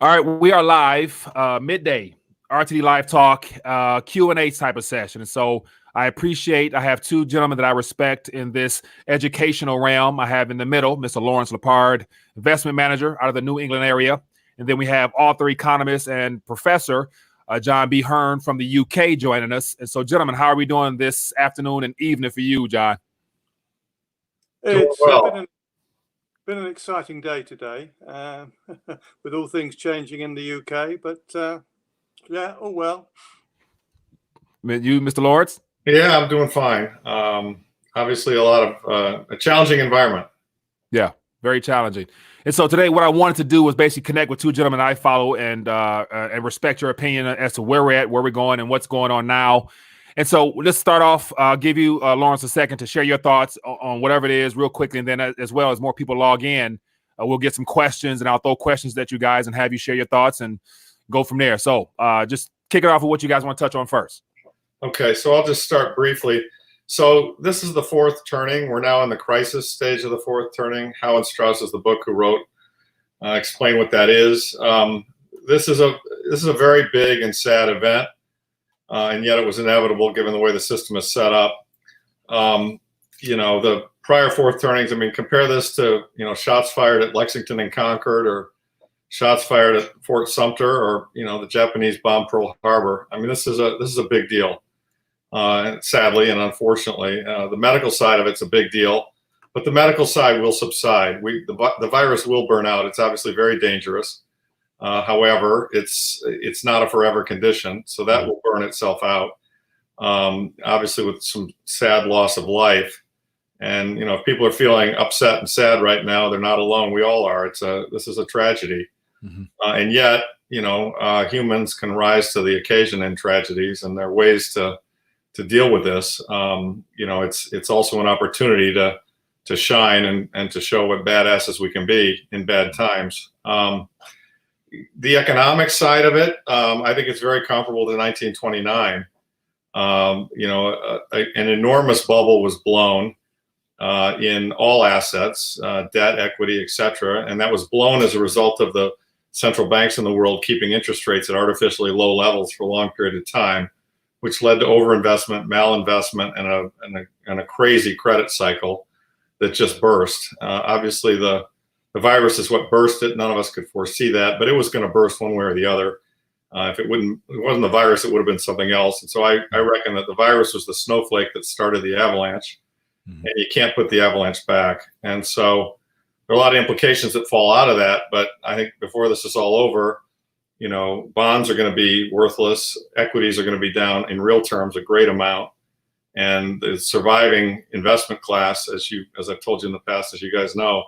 All right, we are live, midday, RTD Live Talk, Q&A type of session. And so I have two gentlemen that I respect in this educational realm. I have in the middle, Mr. Lawrence Lepard, investment manager out of the New England area. And then we have author, economist, and professor, John B. Hearn from the UK joining us. And so, gentlemen, how are we doing this afternoon and evening for you, John? It's been an exciting day today, with all things changing in the UK, but yeah, oh well. You, Mr. Lawrence? Yeah, I'm doing fine. Obviously, a challenging environment. Yeah, very challenging. And so today, what I wanted to do was basically connect with two gentlemen I follow and respect your opinion as to where we're at, where we're going, and what's going on now. And so let's start off. I'll give you, Lawrence, a second to share your thoughts on whatever it is real quickly. And then as well as more people log in, we'll get some questions and I'll throw questions at you guys and have you share your thoughts and go from there. So just kick it off with what you guys want to touch on first. Okay, so I'll just start briefly. So this is the fourth turning. We're now in the crisis stage of the fourth turning. Howard Strauss is the book who wrote, explain what that is. This is a very big and sad event. And yet it was inevitable given the way the system is set up. The prior fourth turnings, I mean, compare this to, shots fired at Lexington and Concord, or shots fired at Fort Sumter, or, the Japanese bomb Pearl Harbor. I mean, this is a big deal, sadly and unfortunately. The medical side of it's a big deal, but the medical side will subside. The virus will burn out. It's obviously very dangerous. However, it's not a forever condition, so that will burn itself out. Obviously, with some sad loss of life, and if people are feeling upset and sad right now, they're not alone. We all are. This is a tragedy, and yet humans can rise to the occasion in tragedies, and there are ways to deal with this. It's also an opportunity to shine and to show what badasses we can be in bad times. The economic side of it, I think it's very comparable to 1929. An enormous bubble was blown in all assets, debt, equity, etc., and that was blown as a result of the central banks in the world keeping interest rates at artificially low levels for a long period of time, which led to overinvestment, malinvestment, and a crazy credit cycle that just burst. Obviously, the virus is what burst it. None of us could foresee that, but it was going to burst one way or the other. If it wasn't the virus, it would have been something else. And so I reckon that the virus was the snowflake that started the avalanche, and you can't put the avalanche back. And so there are a lot of implications that fall out of that. But I think before this is all over, bonds are going to be worthless. Equities are going to be down in real terms a great amount. And the surviving investment class, as I've told you in the past, as you guys know,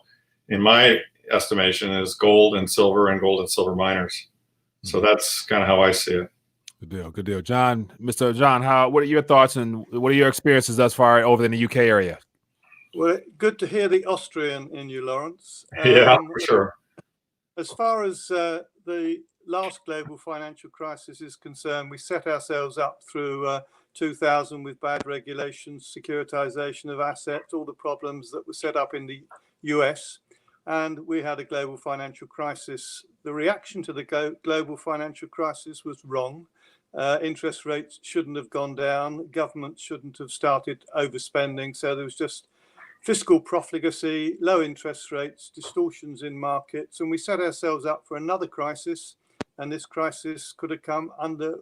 in my estimation, is gold and silver miners. So that's kind of how I see it. Good deal. John, Mr. John, what are your thoughts and what are your experiences thus far over in the UK area? Well, good to hear the Austrian in you, Lawrence. Yeah, for sure. As far as the last global financial crisis is concerned, we set ourselves up through 2000 with bad regulations, securitization of assets, all the problems that were set up in the US. And we had a global financial crisis. The reaction to the global financial crisis was wrong. Interest rates shouldn't have gone down. Government shouldn't have started overspending. So there was just fiscal profligacy, low interest rates, distortions in markets. And we set ourselves up for another crisis. And this crisis could have come under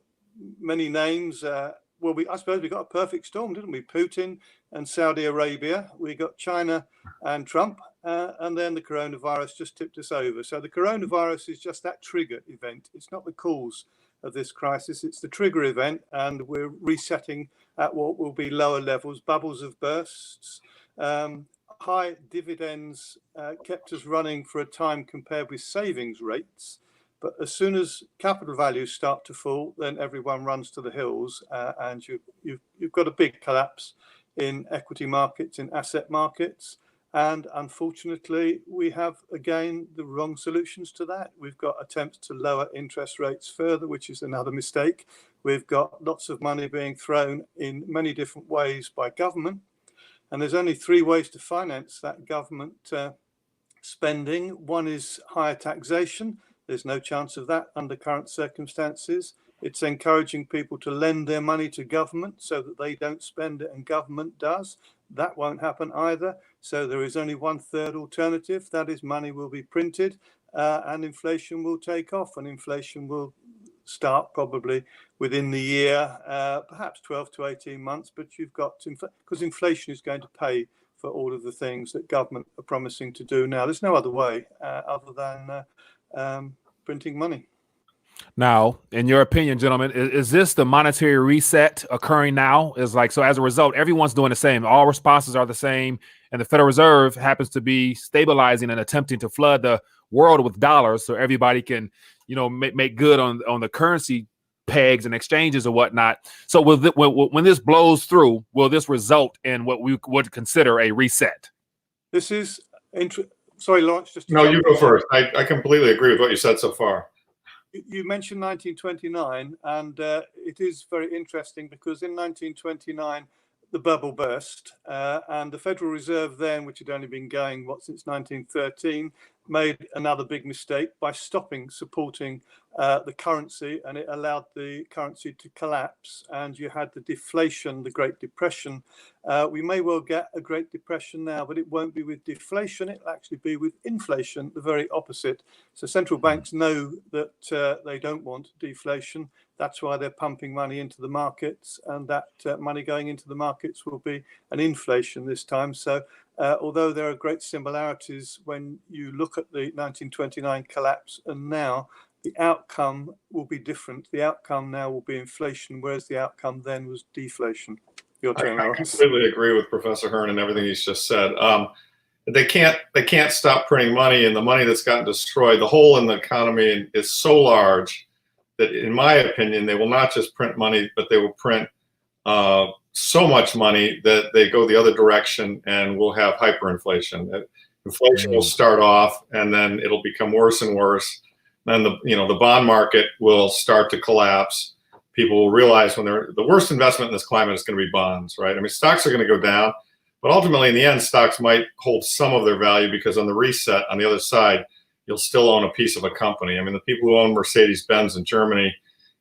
many names. I suppose we got a perfect storm, didn't we? Putin and Saudi Arabia. We got China and Trump. And then the coronavirus just tipped us over. So the coronavirus is just that trigger event. It's not the cause of this crisis. It's the trigger event. And we're resetting at what will be lower levels. Bubbles of bursts. High dividends kept us running for a time compared with savings rates. But as soon as capital values start to fall, then everyone runs to the hills. And you've got a big collapse in equity markets, in asset markets. And unfortunately, we have, again, the wrong solutions to that. We've got attempts to lower interest rates further, which is another mistake. We've got lots of money being thrown in many different ways by government. And there's only three ways to finance that government spending. One is higher taxation. There's no chance of that under current circumstances. It's encouraging people to lend their money to government so that they don't spend it and government does. That won't happen either. So there is only one third alternative. That is, money will be printed and inflation will take off, and inflation will start probably within the year, perhaps 12 to 18 months. But you've got to, because inflation is going to pay for all of the things that government are promising to do now. There's no other way other than printing money. Now, in your opinion, gentlemen, is this the monetary reset occurring now? Is like, so as a result, everyone's doing the same. All responses are the same. And the Federal Reserve happens to be stabilizing and attempting to flood the world with dollars so everybody can, make good on the currency pegs and exchanges or whatnot. So when this blows through, will this result in what we would consider a reset? This is sorry, Lawrence. No, you go first. I completely agree with what you said so far. You mentioned 1929, and it is very interesting because in 1929, the bubble burst, and the Federal Reserve then, which had only been going, since 1913, made another big mistake by stopping supporting the currency, and it allowed the currency to collapse, and you had the deflation, the Great Depression. We may well get a Great Depression now, but it won't be with deflation, it'll actually be with inflation, the very opposite. So central banks know that they don't want deflation. That's why they're pumping money into the markets, and that money going into the markets will be an inflation this time. So although there are great similarities when you look at the 1929 collapse and now, the outcome will be different. The outcome now will be inflation, whereas the outcome then was deflation. Your turn, I completely agree with Professor Hearn and everything he's just said. They can't stop printing money, and the money that's gotten destroyed, the hole in the economy is so large that, in my opinion, they will not just print money, but they will print so much money that they go the other direction, and we'll have hyperinflation. Inflation will start off, and then it'll become worse and worse. Then the bond market will start to collapse. People will realize when the worst investment in this climate is going to be bonds, right? I mean, stocks are going to go down, but ultimately, in the end, stocks might hold some of their value because on the reset, on the other side, you'll still own a piece of a company. I mean, the people who own Mercedes-Benz in Germany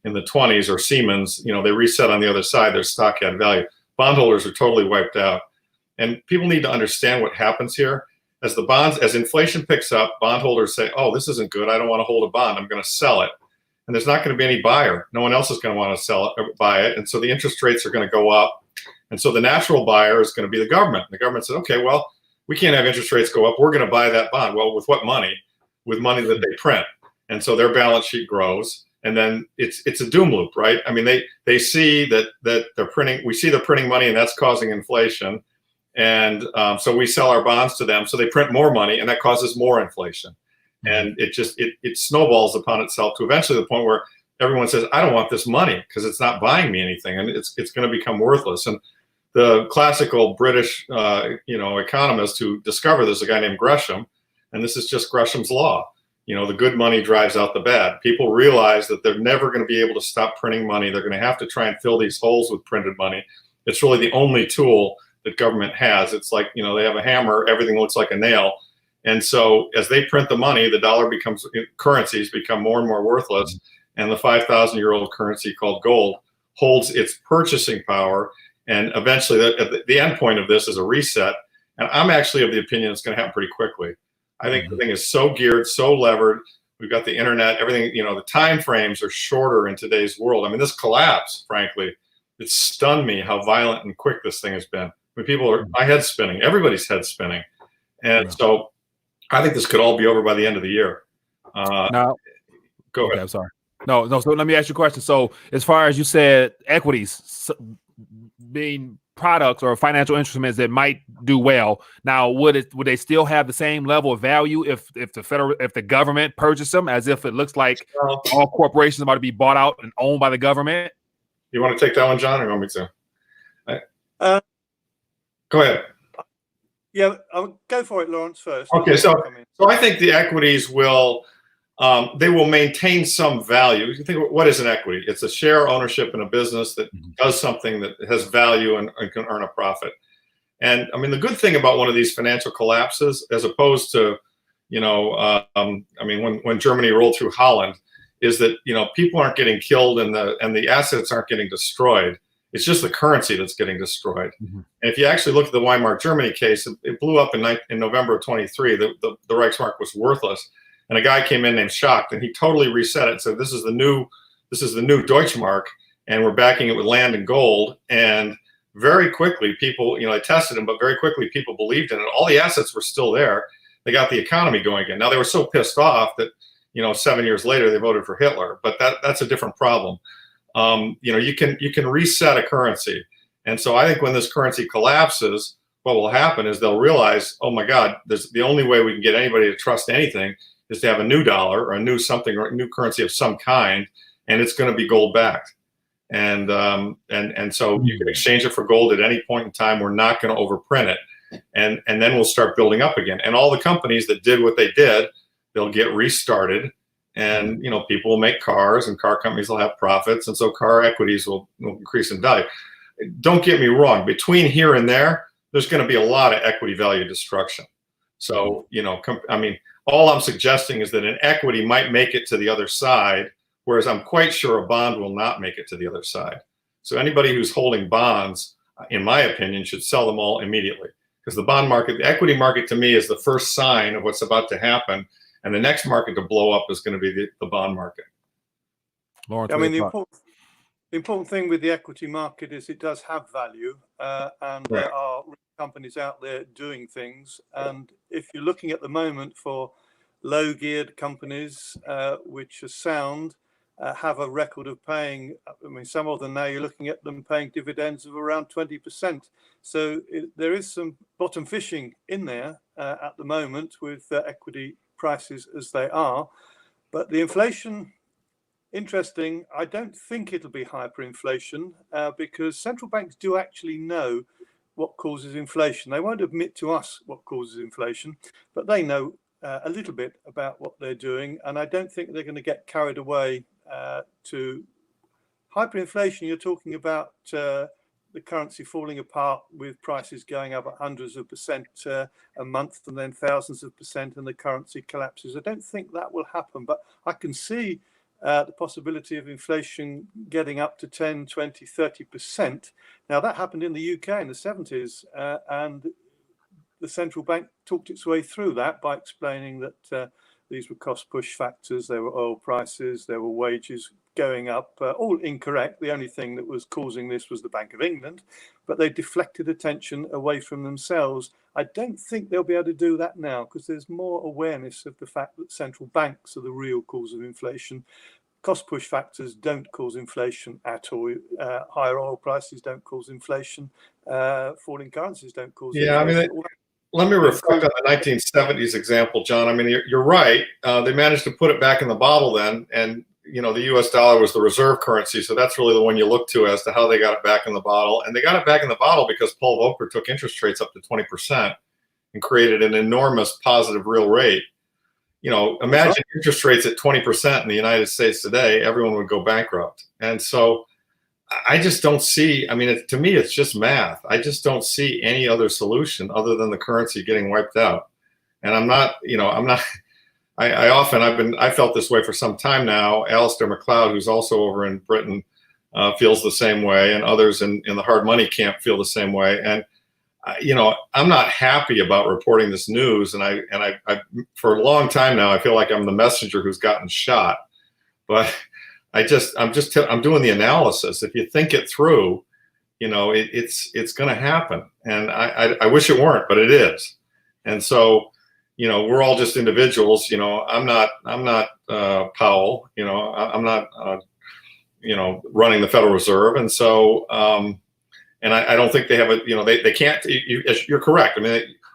in the 20s or Siemens, they reset on the other side, their stock had value. Bondholders are totally wiped out. And people need to understand what happens here. As inflation picks up, bondholders say, oh, this isn't good. I don't want to hold a bond. I'm going to sell it. And there's not going to be any buyer. No one else is going to want to sell it or buy it. And so the interest rates are going to go up. And so the natural buyer is going to be the government. The government says, okay, well, we can't have interest rates go up. We're going to buy that bond. Well, with what money? With money that they print. And so their balance sheet grows. And then it's a doom loop, right? I mean, they see that they're printing. We see they're printing money, and that's causing inflation. And so we sell our bonds to them. So they print more money, and that causes more inflation. And it snowballs upon itself to eventually the point where everyone says, I don't want this money because it's not buying me anything, and it's going to become worthless. And the classical British economist who discovered this, a guy named Gresham, and this is just Gresham's law. The good money drives out the bad. People realize that they're never going to be able to stop printing money. They're going to have to try and fill these holes with printed money. It's really the only tool that government has. It's like, they have a hammer, everything looks like a nail. And so as they print the money, the dollar currencies become more and more worthless. And the 5,000-year-old currency called gold holds its purchasing power. And eventually the end point of this is a reset. And I'm actually of the opinion it's going to happen pretty quickly. I think the thing is so geared, so levered. We've got the internet, everything, the time frames are shorter in today's world. I mean, this collapse, frankly, it stunned me how violent and quick this thing has been. I mean, my head's spinning, everybody's head's spinning. And so I think this could all be over by the end of the year. Now, go ahead. I'm sorry. No. So let me ask you a question. So as far as you said, equities being products or financial instruments that might do well. Now, would they still have the same level of value if the government purchased them, as if it looks like all corporations are about to be bought out and owned by the government? You want to take that one, John, or you want me to? Go ahead. Yeah, I'll go for it, Lawrence, first. Okay, so I think the equities will maintain some value. You think, what is an equity? It's a share ownership in a business that does something that has value and can earn a profit. And I mean, the good thing about one of these financial collapses, as opposed to, I mean, when Germany rolled through Holland, is that, people aren't getting killed and the assets aren't getting destroyed. It's just the currency that's getting destroyed. Mm-hmm. And if you actually look at the Weimar Germany case, it blew up in November of 23. The Reichsmark was worthless. And a guy came in named Schacht, and he totally reset it and said, this is the new Deutschmark, and we're backing it with land and gold. And very quickly, people, they tested him, but very quickly people believed in it. All the assets were still there. They got the economy going again. Now, they were so pissed off that, 7 years later, they voted for Hitler, but that's a different problem. You can reset a currency. And so I think when this currency collapses, what will happen is they'll realize, oh my God, the only way we can get anybody to trust anything is to have a new dollar or a new something or a new currency of some kind, and it's going to be gold backed. And so you can exchange it for gold at any point in time. We're not going to overprint it. And then we'll start building up again. And all the companies that did what they did, they'll get restarted. And, people will make cars, and car companies will have profits. And so car equities will increase in value. Don't get me wrong. Between here and there, there's going to be a lot of equity value destruction. So, all I'm suggesting is that an equity might make it to the other side, whereas I'm quite sure a bond will not make it to the other side. So anybody who's holding bonds, in my opinion, should sell them all immediately. Because the bond market, the equity market to me is the first sign of what's about to happen. And the next market to blow up is going to be the bond market. Lawrence, I mean, the important thing with the equity market is it does have value, and there are companies out there doing things. And if you're looking at the moment for low geared companies, which are sound, have a record of paying, some of them now you're looking at them paying dividends of around 20%. So there is some bottom fishing in there at the moment with equity prices as they are. But the inflation, interesting, I don't think it'll be hyperinflation because central banks do actually know what causes inflation. They won't admit to us what causes inflation, but they know a little bit about what they're doing. And I don't think they're going to get carried away to hyperinflation. You're talking about the currency falling apart with prices going up at hundreds of percent a month and then thousands of percent, and the currency collapses. I don't think that will happen, but I can see the possibility of inflation getting up to 10, 20, 30%. Now, that happened in the UK in the 70s, and the central bank talked its way through that by explaining that these were cost push factors, there were oil prices, there were wages going up, all incorrect. The only thing that was causing this was the Bank of England, but they deflected attention away from themselves. I don't think they'll be able to do that now because there's more awareness of the fact that central banks are the real cause of inflation. Cost push factors don't cause inflation at all. Higher oil prices don't cause inflation. Falling currencies don't cause inflation. Let me reflect on the 1970s example, John. I mean, you're right. They managed to put it back in the bottle then, and the U.S. dollar was the reserve currency, so that's really the one you look to as to how they got it back in the bottle. And they got it back in the bottle because Paul Volcker took interest rates up to 20% and created an enormous positive real rate. Imagine interest rates at 20% in the United States today, everyone would go bankrupt. And so I just don't see, to me, it's just math. I just don't see any other solution other than the currency getting wiped out. And I felt this way for some time now. Alistair MacLeod, who's also over in Britain, feels the same way, and others in the hard money camp feel the same way. And, I'm not happy about reporting this news. And I for a long time now, I feel like I'm the messenger who's gotten shot, but I'm doing the analysis. If you think it through, it's going to happen. And I wish it weren't, but it is. And so, we're all just individuals. I'm not Powell. I'm not running the Federal Reserve. And so, and I don't think they have they can't. You're correct.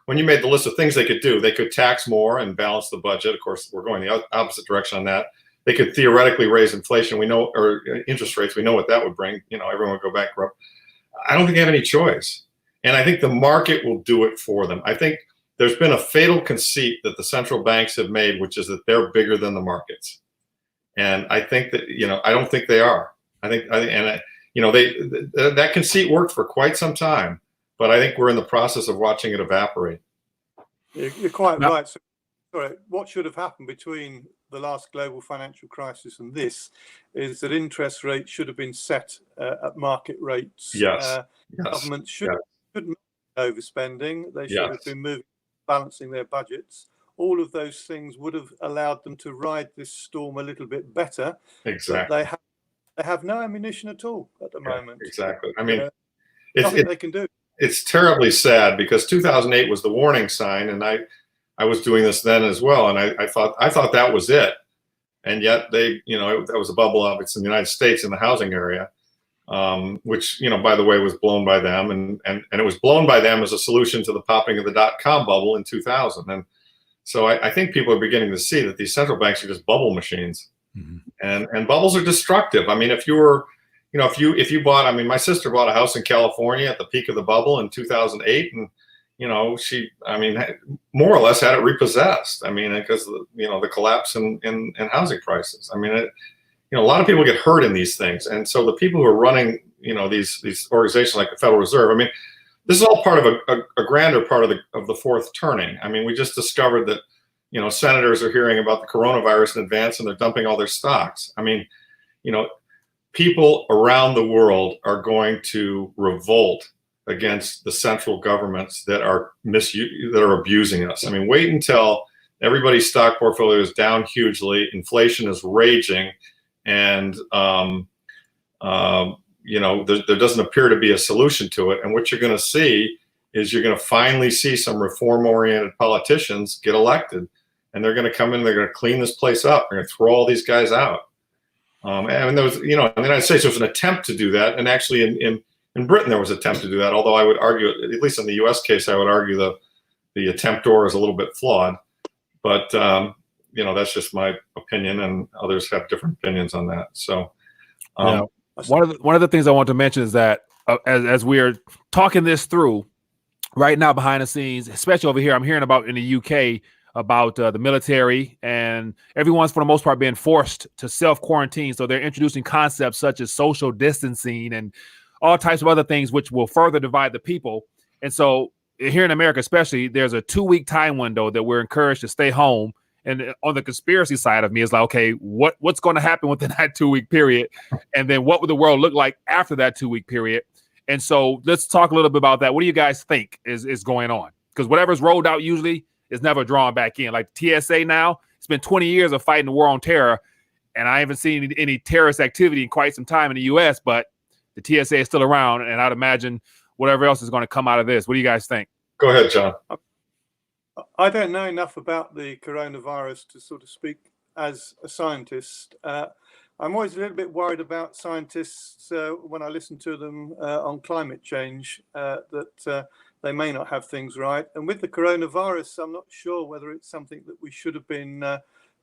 When you made the list of things they could do, they could tax more and balance the budget. Of course, we're going the opposite direction on that. They could theoretically raise inflation. We know, or interest rates. We know what that would bring. Everyone would go bankrupt. I don't think they have any choice. And I think the market will do it for them. I think there's been a fatal conceit that the central banks have made, which is that they're bigger than the markets. And I think that, I don't think they are. That conceit worked for quite some time, but I think we're in the process of watching it evaporate. You're quite right. sorry, what should have happened between the last global financial crisis and this is that interest rates should have been set at market rates. Yes. Governments shouldn't be overspending. They should have been balancing their budgets. All of those things would have allowed them to ride this storm a little bit better. Exactly. They have no ammunition at all at the moment. Exactly. I mean, nothing they can do. It's terribly sad because 2008 was the warning sign, and I was doing this then as well, and I thought that was it, and yet that was a bubble up. It's in the United States in the housing area, which by the way was blown by them, and it was blown by them as a solution to the popping of the .com bubble in 2000. And so I think people are beginning to see that these central banks are just bubble machines, and bubbles are destructive. I mean, if you bought, I mean, my sister bought a house in California at the peak of the bubble in 2008, and she, I mean, more or less had it repossessed. I mean, because the collapse in housing prices. I mean, a lot of people get hurt in these things, and so the people who are running, these organizations like the Federal Reserve. I mean, this is all part of a grander part of the fourth turning. I mean, we just discovered that senators are hearing about the coronavirus in advance, and they're dumping all their stocks. I mean, people around the world are going to revolt against the central governments that are abusing us. I mean, wait until everybody's stock portfolio is down hugely, inflation is raging, and there doesn't appear to be a solution to it. And what you're going to see is you're going to finally see some reform-oriented politicians get elected, and they're going to come in, they're going to clean this place up, they're going to throw all these guys out. And there was, in the United States, there was an attempt to do that, and actually in Britain there was an attempt to do that. Although I would argue, at least in the U.S. case, I would argue the attemptor is a little bit flawed. But that's just my opinion, and others have different opinions on that. So, one of the things I want to mention is that as we are talking this through right now behind the scenes, especially over here, I'm hearing about in the UK. About the military, and everyone's for the most part being forced to self-quarantine. So they're introducing concepts such as social distancing and all types of other things, which will further divide the people. And so here in America, especially, there's a 2-week time window that we're encouraged to stay home. And on the conspiracy side of me is like, okay, what's going to happen within that 2-week period? And then what would the world look like after that 2-week period? And so let's talk a little bit about that. What do you guys think is going on? Because whatever's rolled out usually is never drawn back in. Like TSA now, it's been 20 years of fighting the war on terror, and I haven't seen any terrorist activity in quite some time in the U.S., but the TSA is still around, and I'd imagine whatever else is going to come out of this. What do you guys think? Go ahead, John. I don't know enough about the coronavirus to sort of speak as a scientist. I'm always a little bit worried about scientists when I listen to them on climate change, that they may not have things right. And with the coronavirus, I'm not sure whether it's something that we should have been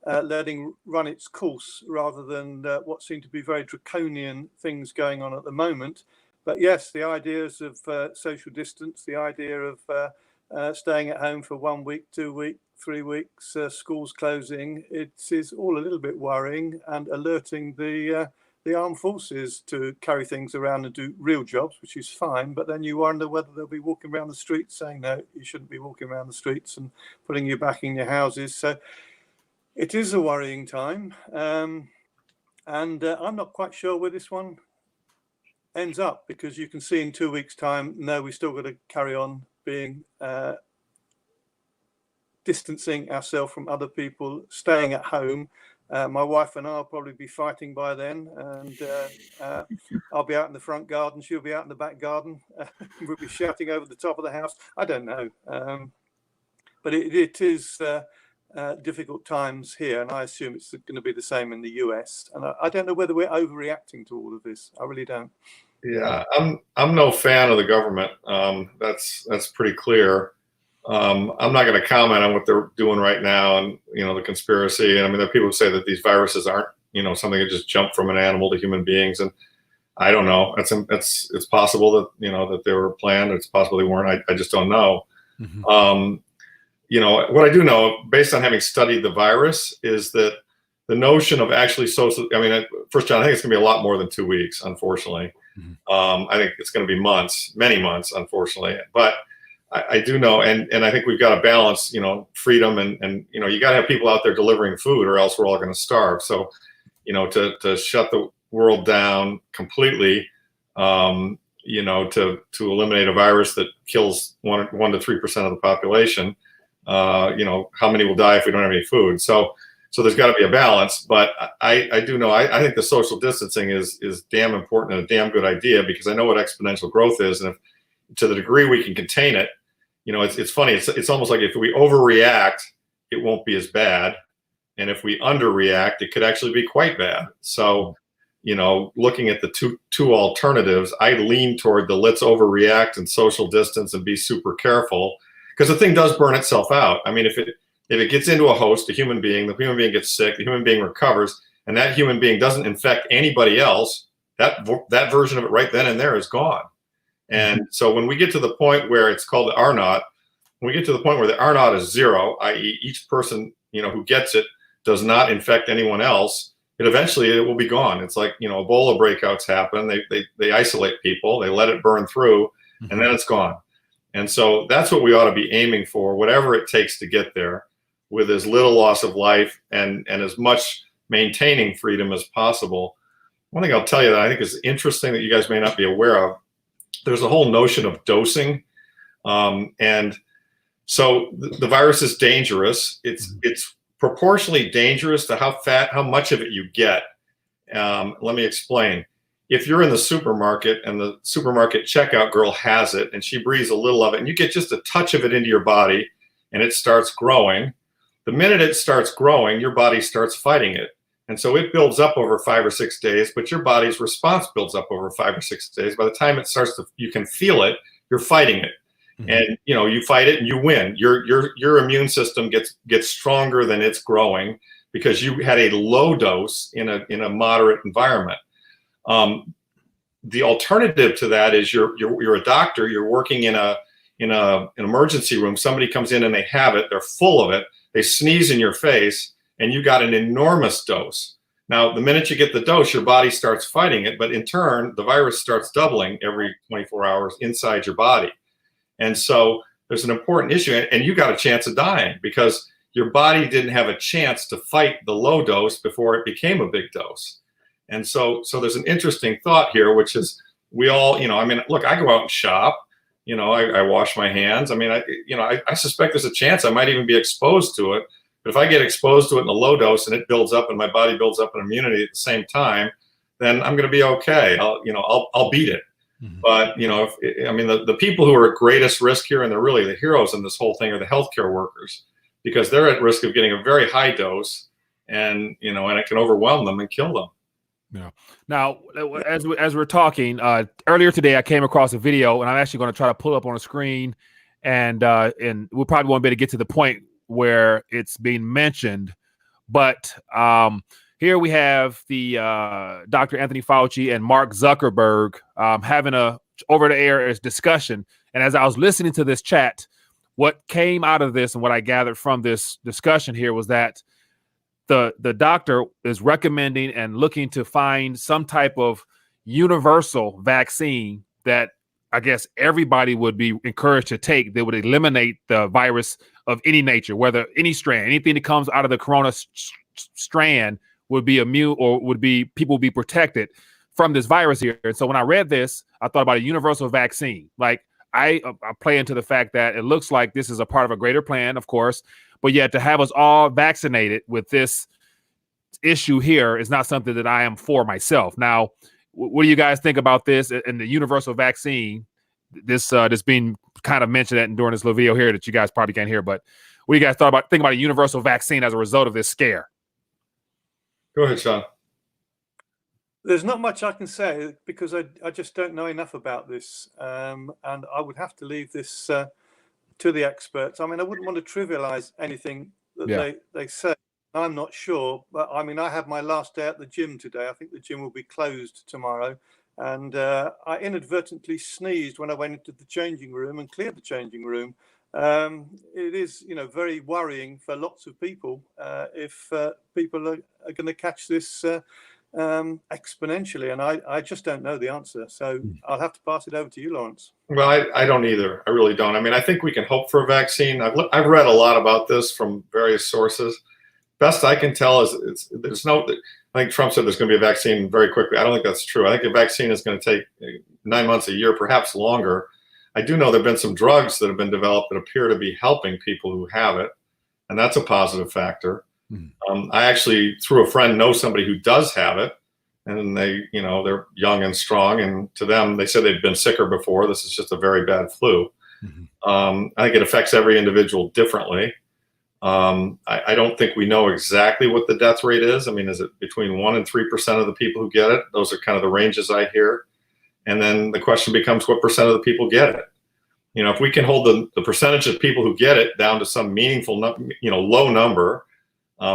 letting run its course rather than what seem to be very draconian things going on at the moment. But yes, the ideas of social distance, the idea of staying at home for 1 week, 2 weeks, 3 weeks, schools closing, it is all a little bit worrying and alerting the armed forces to carry things around and do real jobs, which is fine. But then you wonder whether they'll be walking around the streets saying, no, you shouldn't be walking around the streets, and putting you back in your houses. So it is a worrying time. And I'm not quite sure where this one ends up, because you can see in 2 weeks' time, no, we still got to carry on being distancing ourselves from other people, staying at home. My wife and I will probably be fighting by then, and I'll be out in the front garden, she'll be out in the back garden. We'll be shouting over the top of the house. I don't know. But it is difficult times here, and I assume it's going to be the same in the US. And I don't know whether we're overreacting to all of this. I really don't. Yeah, I'm no fan of the government. That's pretty clear. I'm not going to comment on what they're doing right now, and the conspiracy. I mean, there are people who say that these viruses aren't something that just jumped from an animal to human beings, and I don't know. It's possible that that they were planned. It's possible they weren't. I just don't know. Mm-hmm. What I do know, based on having studied the virus, is that the notion of actually social. I mean, first, John, I think it's going to be a lot more than 2 weeks, unfortunately. Mm-hmm. I think it's going to be months, many months, unfortunately, but I do know, and I think we've got to balance, you know, freedom and you know, you got to have people out there delivering food, or else we're all going to starve. So, you know, to shut the world down completely, you know, to eliminate a virus that kills 1 to 3% of the population, you know, how many will die if we don't have any food? So there's got to be a balance. But I do know, I think the social distancing is damn important and a damn good idea, because I know what exponential growth is, and if, to the degree we can contain it, you know, it's funny. It's almost like if we overreact, it won't be as bad, and if we underreact, it could actually be quite bad. So, you know, looking at the two alternatives, I lean toward the let's overreact and social distance and be super careful, because the thing does burn itself out. I mean, if it gets into a host, a human being, the human being gets sick, the human being recovers, and that human being doesn't infect anybody else, that version of it right then and there is gone. And so when we get to the point where it's called the R naught, when we get to the point where the R naught is 0, i.e. each person, you know, who gets it does not infect anyone else, eventually it will be gone. It's like, you know, Ebola breakouts happen. They isolate people, they let it burn through, and then it's gone. And so that's what we ought to be aiming for, whatever it takes to get there, with as little loss of life and as much maintaining freedom as possible. One thing I'll tell you that I think is interesting that you guys may not be aware of, there's a whole notion of dosing. And so the virus is dangerous. It's proportionally dangerous to how much of it you get. Let me explain. If you're in the supermarket and the supermarket checkout girl has it and she breathes a little of it and you get just a touch of it into your body and it starts growing, the minute it starts growing, your body starts fighting it. And so it builds up over 5 or 6 days, but your body's response builds up over 5 or 6 days. By the time it starts to, you can feel it, you're fighting it. And, you know, you fight it and you win. Your immune system gets stronger than it's growing because you had a low dose in a moderate environment. The alternative to that is you're a doctor, you're working in an emergency room, somebody comes in and they have it, they're full of it, they sneeze in your face, and you got an enormous dose. Now, the minute you get the dose, your body starts fighting it, but in turn, the virus starts doubling every 24 hours inside your body. And so there's an important issue, and you got a chance of dying because your body didn't have a chance to fight the low dose before it became a big dose. And so there's an interesting thought here, which is we all, you know, I mean, look, I go out and shop, you know, I wash my hands. I mean, I suspect there's a chance I might even be exposed to it. But if I get exposed to it in a low dose and it builds up and my body builds up an immunity at the same time, then I'm going to be okay. I'll beat it. But, you know, the people who are at greatest risk here, and they're really the heroes in this whole thing, are the healthcare workers, because they're at risk of getting a very high dose and, you know, and it can overwhelm them and kill them. Yeah. Now, as we're talking, earlier today, I came across a video, and I'm actually going to try to pull up on a screen, and we probably won't be able to get to the point where it's being mentioned, but here we have the Dr. Anthony Fauci and Mark Zuckerberg having a over-the-air discussion. And as I was listening to this chat, what came out of this and what I gathered from this discussion here was that the doctor is recommending and looking to find some type of universal vaccine that I guess everybody would be encouraged to take that would eliminate the virus of any nature, whether any strand, anything that comes out of the corona strand would be immune, or would be people would be protected from this virus here. And so when I read this, I thought about a universal vaccine. Like I play into the fact that it looks like this is a part of a greater plan, of course, but yet to have us all vaccinated with this issue here is not something that I am for myself. Now, what do you guys think about this and the universal vaccine? This being kind of mentioned during this little video here that you guys probably can't hear, but what do you guys think about a universal vaccine as a result of this scare? Go ahead, Sean. There's not much I can say because I just don't know enough about this, and I would have to leave this to the experts. I mean, I wouldn't want to trivialize anything that they say. I'm not sure, but I mean, I have my last day at the gym today. I think the gym will be closed tomorrow, and I inadvertently sneezed when I went into the changing room and cleared the changing room. It is, you know, very worrying for lots of people if people are going to catch this exponentially, and I just don't know the answer. So I'll have to pass it over to you, Lawrence. Well, I don't either. I really don't. I mean, I think we can hope for a vaccine. I've read a lot about this from various sources. Best I can tell is there's no. I think Trump said there's going to be a vaccine very quickly. I don't think that's true. I think a vaccine is going to take 9 months, a year, perhaps longer. I do know there have been some drugs that have been developed that appear to be helping people who have it, and that's a positive factor. I actually, through a friend, know somebody who does have it, and they, they're young and strong, and to them, they said they'd been sicker before. This is just a very bad flu. I think it affects every individual differently. I don't think we know exactly what the death rate is. I mean, is it between 1% and 3% of the people who get it? Those are kind of the ranges I hear. And then the question becomes, what percent of the people get it? If we can hold the percentage of people who get it down to some meaningful, low number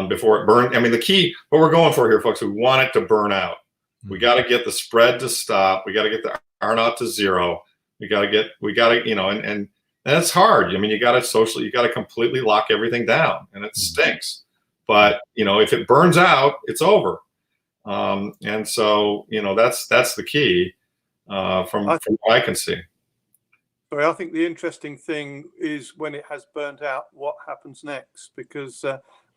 before it burns. I mean, the key, what we're going for here, folks, we want it to burn out. We got to get the spread to stop. We got to get the R naught to zero. And it's hard. I mean, you got to completely lock everything down, and it stinks. But, if it burns out, it's over. And so, that's the key from what I can see. Sorry, I think the interesting thing is when it has burnt out, what happens next? Because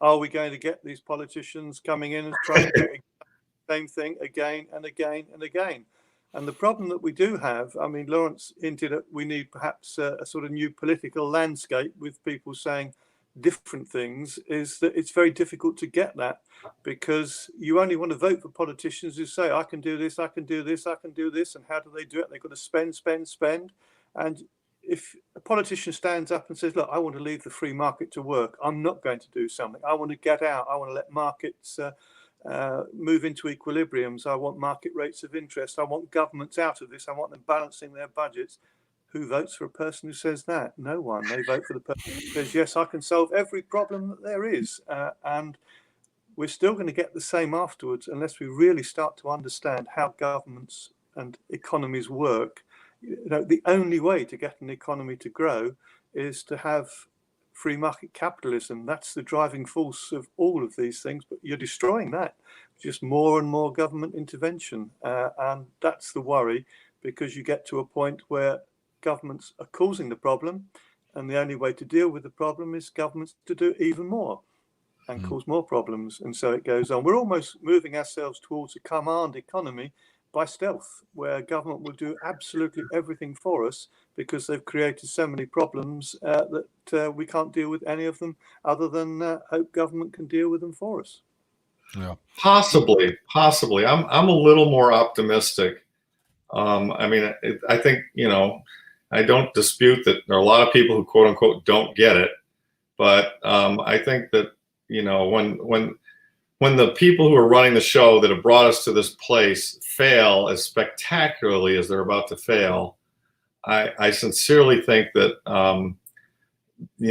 are we going to get these politicians coming in and trying to do the same thing again and again and again? And the problem that we do have, I mean, Lawrence hinted at we need perhaps a sort of new political landscape with people saying different things, is that it's very difficult to get that, because you only want to vote for politicians who say, I can do this, I can do this, I can do this. And how do they do it? They've got to spend, spend, spend. And if a politician stands up and says, look, I want to leave the free market to work, I'm not going to do something. I want to get out. I want to let markets move into equilibriums. I want market rates of interest. I want governments out of this. I want them balancing their budgets. Who votes for a person who says that? No one. They vote for the person who says, yes, I can solve every problem that there is. And we're still going to get the same afterwards unless we really start to understand how governments and economies work. The only way to get an economy to grow is to have free market capitalism. That's the driving force of all of these things, but you're destroying that. Just more and more government intervention. And that's the worry, because you get to a point where governments are causing the problem, and the only way to deal with the problem is governments to do even more and cause more problems. And so it goes on. We're almost moving ourselves towards a command economy by stealth, where government will do absolutely everything for us because they've created so many problems that we can't deal with any of them other than hope government can deal with them for us. Yeah, possibly. I'm a little more optimistic. I mean, I think, I don't dispute that there are a lot of people who quote unquote don't get it, but I think that, when the people who are running the show that have brought us to this place fail as spectacularly as they're about to fail, I sincerely think that, and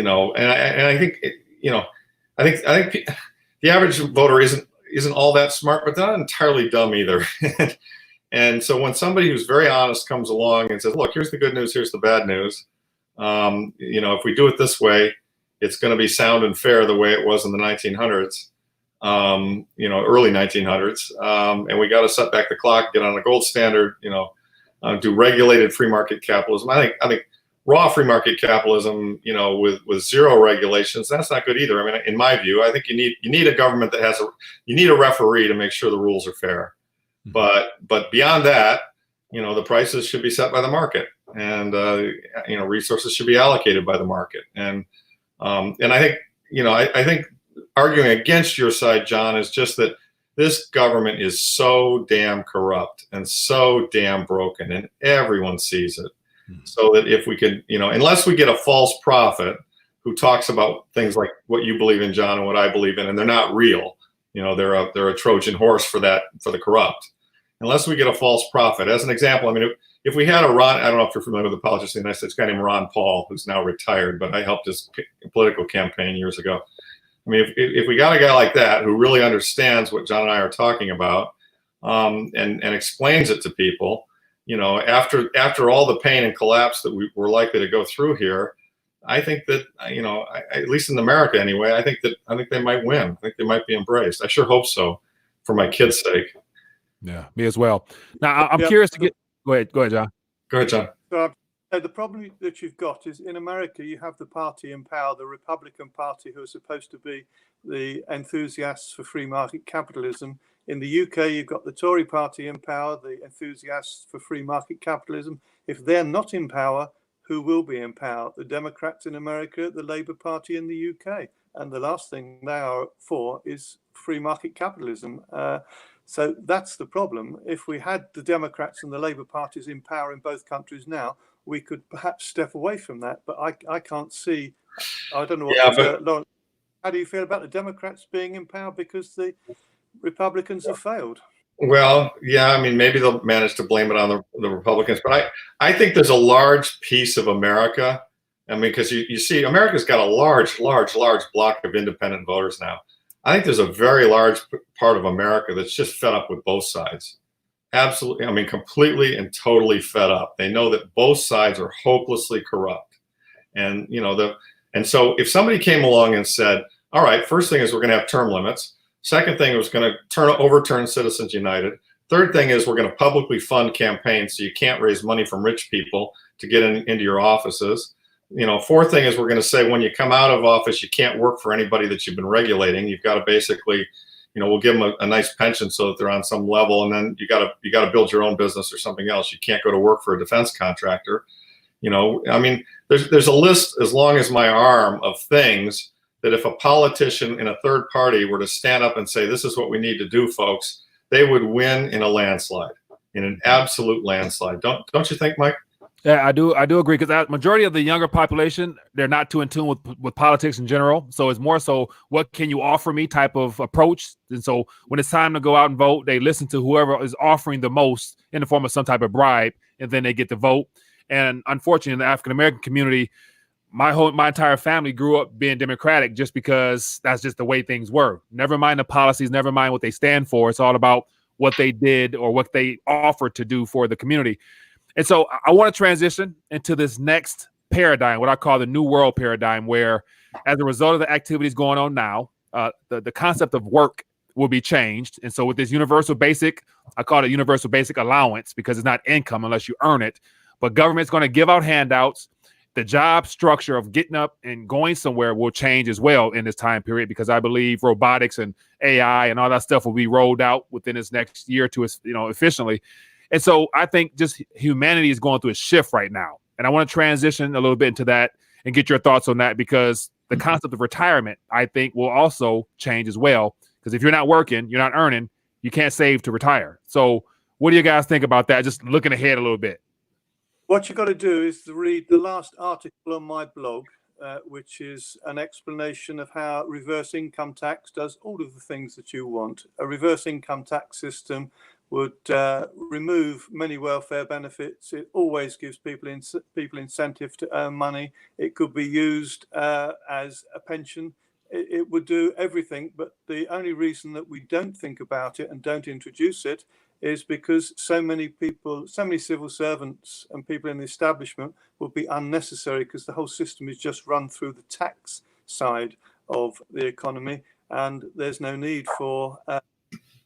I think, I think the average voter isn't all that smart, but they're not entirely dumb either. And so when somebody who's very honest comes along and says, look, here's the good news, here's the bad news. If we do it this way, it's going to be sound and fair the way it was in the 1900s. Early 1900s, and we got to set back the clock, get on a gold standard, do regulated free market capitalism. I think raw free market capitalism, with zero regulations, that's not good either. I mean, in my view, I think you need a government that you need a referee to make sure the rules are fair. But beyond that, the prices should be set by the market, and resources should be allocated by the market. And I think, I think arguing against your side, John, is just that this government is so damn corrupt and so damn broken, and everyone sees it. So that if we could, unless we get a false prophet who talks about things like what you believe in, John, and what I believe in, and they're not real, they're a Trojan horse for the corrupt. Unless we get a false prophet, as an example, I mean, if we had I don't know if you're familiar with the politician in the United States, a guy named Ron Paul, who's now retired, but I helped his political campaign years ago. I mean, if we got a guy like that who really understands what John and I are talking about, and explains it to people, after all the pain and collapse that we're likely to go through here, I think that, at least in America anyway, I think they might win. I think they might be embraced. I sure hope so, for my kids' sake. Yeah, me as well. Now, I'm Yeah. curious to get. Go ahead, John. Go ahead, John. So the problem that you've got is in America, you have the party in power, the Republican Party, who are supposed to be the enthusiasts for free market capitalism. In the UK, you've got the Tory party in power, the enthusiasts for free market capitalism. If they're not in power, who will be in power? The Democrats in America, the Labour Party in the UK. And the last thing they are for is free market capitalism. So that's the problem. If we had the Democrats and the Labour parties in power in both countries now, we could perhaps step away from that. But I can't see. I don't know what. Lawrence, how do you feel about the Democrats being in power because the Republicans have failed? Well, yeah, I mean, maybe they'll manage to blame it on the Republicans, but I think there's a large piece of America. I mean, because you see, America's got a large block of independent voters now. I think there's a very large part of America that's just fed up with both sides. Absolutely. I mean, completely and totally fed up. They know that both sides are hopelessly corrupt. And, and so if somebody came along and said, all right, first thing is we're going to have term limits. Second thing is going to overturn Citizens United. Third thing is we're going to publicly fund campaigns so you can't raise money from rich people to get into your offices. Fourth thing is we're going to say when you come out of office, you can't work for anybody that you've been regulating. You've got to basically, we'll give them a nice pension so that they're on some level, and then you got to build your own business or something else. You can't go to work for a defense contractor. I mean, there's a list as long as my arm of things that if a politician in a third party were to stand up and say, this is what we need to do, folks, they would win in a landslide, in an absolute landslide. Don't you think, Mike? Yeah, I do agree, because the majority of the younger population, they're not too in tune with politics in general. So it's more so, what can you offer me type of approach. And so when it's time to go out and vote, they listen to whoever is offering the most in the form of some type of bribe, and then they get to vote. And unfortunately, in the African-American community, my entire family grew up being Democratic just because that's just the way things were. Never mind the policies, never mind what they stand for. It's all about what they did or what they offered to do for the community. And so I want to transition into this next paradigm, what I call the New World paradigm, where as a result of the activities going on now, the concept of work will be changed. And so with this universal basic, I call it universal basic allowance, because it's not income unless you earn it. But government's going to give out handouts. The job structure of getting up and going somewhere will change as well in this time period, because I believe robotics and AI and all that stuff will be rolled out within this next year or two, efficiently. And so I think just humanity is going through a shift right now. And I want to transition a little bit into that and get your thoughts on that, because the concept of retirement, I think, will also change as well. Because if you're not working, you're not earning, you can't save to retire. So what do you guys think about that? Just looking ahead a little bit. What you've got to do is to read the last article on my blog, which is an explanation of how reverse income tax does all of the things that you want. A reverse income tax system would remove many welfare benefits. It always gives people incentive to earn money. It could be used as a pension. It would do everything. But the only reason that we don't think about it and don't introduce it is because so many people, so many civil servants and people in the establishment would be unnecessary, because the whole system is just run through the tax side of the economy, and there's no need for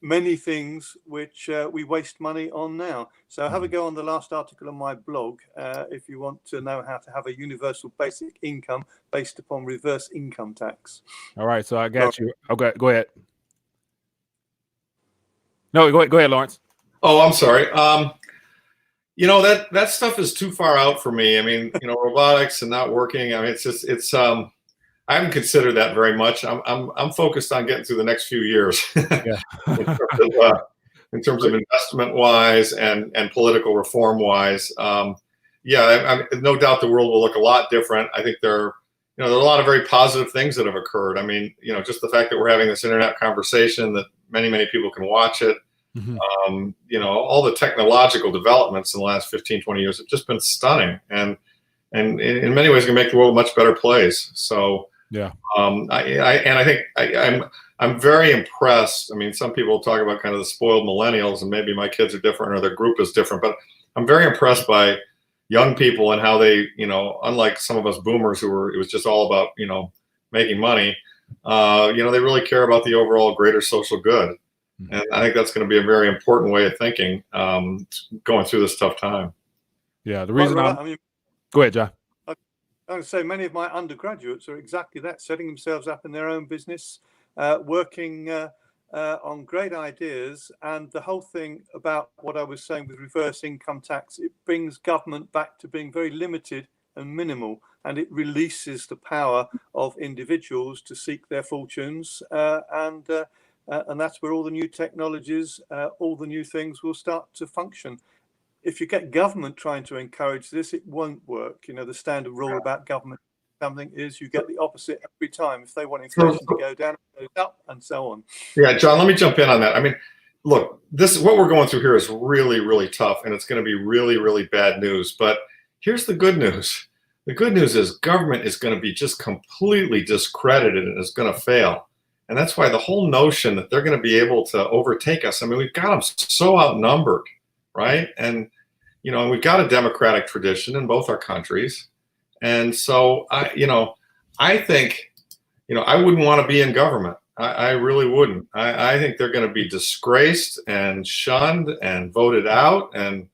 many things which we waste money on now. So have a go on the last article on my blog if you want to know how to have a universal basic income based upon reverse income tax. All right, so I got you. Okay, go ahead. No, go ahead, Lawrence. Oh, I'm sorry. That stuff is too far out for me. I mean, robotics and not working. I mean, it's I haven't considered that very much. I'm focused on getting through the next few years. Yeah. in terms of investment wise and political reform wise. No doubt the world will look a lot different. I think there are a lot of very positive things that have occurred. I mean, just the fact that we're having this internet conversation, that many people can watch it. Mm-hmm. All the technological developments in the last 15, 20 years have just been stunning, and in many ways can make the world a much better place. So yeah, I think I'm very impressed. I mean, some people talk about kind of the spoiled millennials, and maybe my kids are different or their group is different, but I'm very impressed by young people and how they, unlike some of us boomers it was just all about, making money. They really care about the overall greater social good. And I think that's going to be a very important way of thinking going through this tough time. Yeah, the reason I mean, go ahead, John. I would say many of my undergraduates are exactly that, setting themselves up in their own business, working on great ideas. And the whole thing about what I was saying with reverse income tax, it brings government back to being very limited and minimal, and it releases the power of individuals to seek their fortunes, and that's where all the new technologies, all the new things will start to function. If you get government trying to encourage this, it won't work. You know, the standard rule about government something is you get the opposite every time. If they want inflation to go down, it goes up, and so on. Yeah, John, let me jump in on that. I mean, look, what we're going through here is really, really tough, and it's going to be really, really bad news. But here's the good news. The good news is government is going to be just completely discredited and is going to fail. And that's why the whole notion that they're going to be able to overtake us, I mean, we've got them so outnumbered, right? And, you know, we've got a democratic tradition in both our countries. And so, I think, I wouldn't want to be in government. I really wouldn't. I think they're going to be disgraced and shunned and voted out and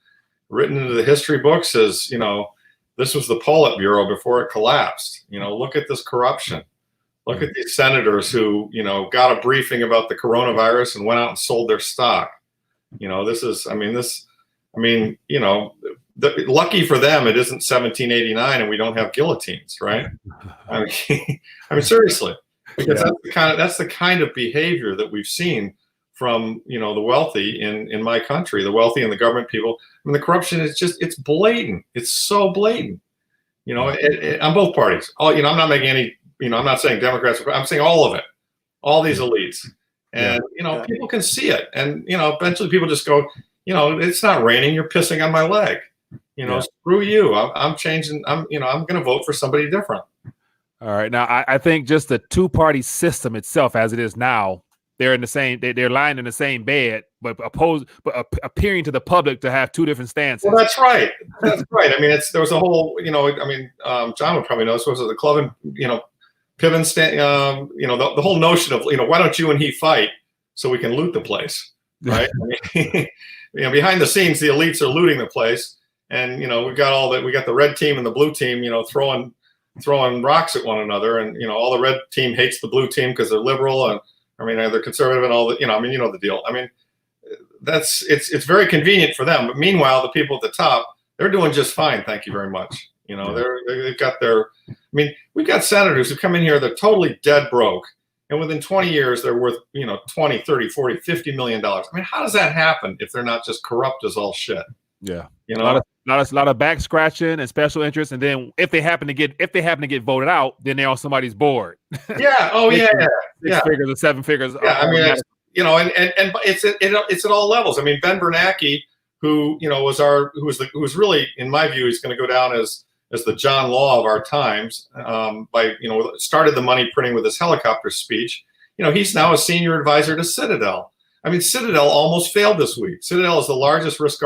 written into the history books as, this was the Politburo before it collapsed. Look at this corruption. Look at these senators who, got a briefing about the coronavirus and went out and sold their stock. Lucky for them, it isn't 1789 and we don't have guillotines, right? I mean, seriously, because that's the kind of behavior that we've seen from, the wealthy in my country, the wealthy and the government people. I mean, the corruption is it's blatant. It's so blatant, on both parties. I'm not making any, I'm not saying Democrats, I'm saying all of it, all these elites. And, people can see it. And, eventually people just go, it's not raining. You're pissing on my leg. Screw you. I'm changing. I'm going to vote for somebody different. All right. Now, I think just the two-party system itself, as it is now, they're in the same. They're lying in the same bed, but appearing to the public to have two different stances. Well, that's right. That's right. I mean, there was a whole. John would probably know. So was it the club and Piven stand? The whole notion of why don't you and he fight so we can loot the place, right? Behind the scenes, the elites are looting the place, and we've got all that. We got the red team and the blue team, throwing rocks at one another, and all the red team hates the blue team because they're liberal, and they're conservative, and all that. The deal. I mean, it's very convenient for them, but meanwhile, the people at the top, they're doing just fine. Thank you very much. They've got their. I mean, we've got senators who come in here, they're totally dead broke. And within 20 years, they're worth, 20, 30, 40, $50 million. I mean, how does that happen if they're not just corrupt as all shit? Yeah. A lot of back scratching and special interests. And then if they happen to get voted out, then they're on somebody's board. Yeah. Oh, yeah. Six figures or seven figures. Yeah. I mean, and it's at all levels. I mean, Ben Bernanke, who, was really, in my view, he's going to go down as the John Law of our times, started the money printing with his helicopter speech. He's now a senior advisor to Citadel. I mean, Citadel almost failed this week. Citadel is the largest risk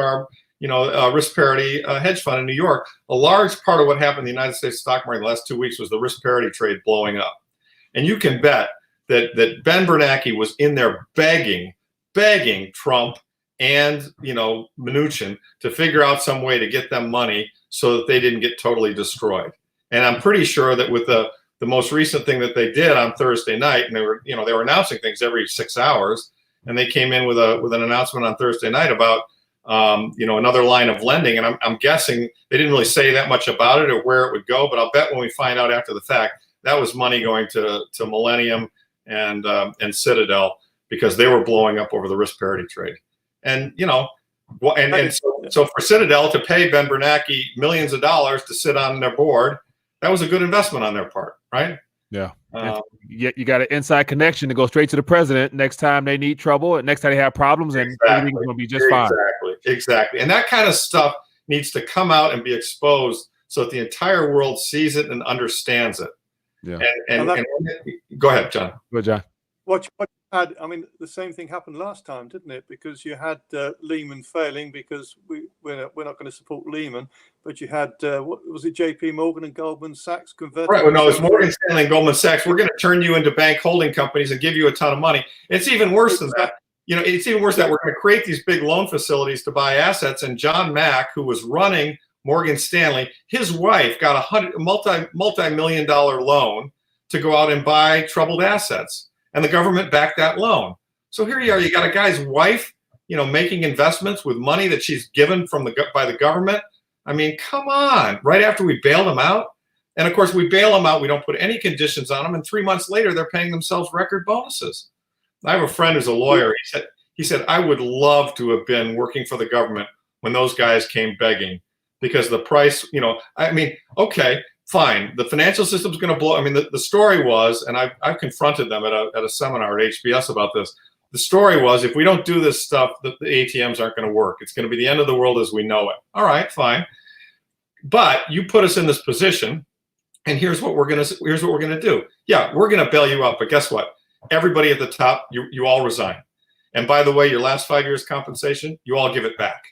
parity hedge fund in New York. A large part of what happened in the United States stock market in the last 2 weeks was the risk parity trade blowing up. And you can bet that Ben Bernanke was in there begging Trump and, Mnuchin to figure out some way to get them money so that they didn't get totally destroyed. And I'm pretty sure that with the most recent thing that they did on Thursday night, and they were announcing things every 6 hours, and they came in with an announcement on Thursday night about another line of lending. And I'm guessing they didn't really say that much about it or where it would go, but I'll bet when we find out after the fact, that was money going to Millennium and Citadel because they were blowing up over the risk parity trade. And so for Citadel to pay Ben Bernanke millions of dollars to sit on their board, that was a good investment on their part, right? Yeah. You got an inside connection to go straight to the president next time they need trouble, and next time they have problems, and everything's going to be just fine. Exactly. And that kind of stuff needs to come out and be exposed so that the entire world sees it and understands it. Yeah. And go ahead, John. Go, John. What you had, the same thing happened last time, didn't it? Because you had Lehman failing because we're not going to support Lehman, but you had what was it, J.P. Morgan and Goldman Sachs converting. Right. Well, no, it's Morgan Stanley and Goldman Sachs. We're going to turn you into bank holding companies and give you a ton of money. It's even worse than that. you know, it's even worse that we're going to create these big loan facilities to buy assets. And John Mack, who was running Morgan Stanley, his wife got a multi-million-dollar loan to go out and buy troubled assets, and the government backed that loan. So here you are, you got a guy's wife, you know, making investments with money that she's given by the government. I mean, come on! Right after we bailed them out, and of course we bail them out, we don't put any conditions on them, and 3 months later they're paying themselves record bonuses. I have a friend who's a lawyer. He said I would love to have been working for the government when those guys came begging, because the price, you know, I mean, okay, fine, the financial system's going to blow. I mean, the story was, and I've confronted them at a seminar at HBS about this. The story was, if we don't do this stuff, the ATMs aren't going to work. It's going to be the end of the world as we know it. All right, fine. But you put us in this position, and here's what we're going to do. Yeah, we're going to bail you out, but guess what? Everybody at the top, you all resign. And by the way, your last 5 years compensation, you all give it back.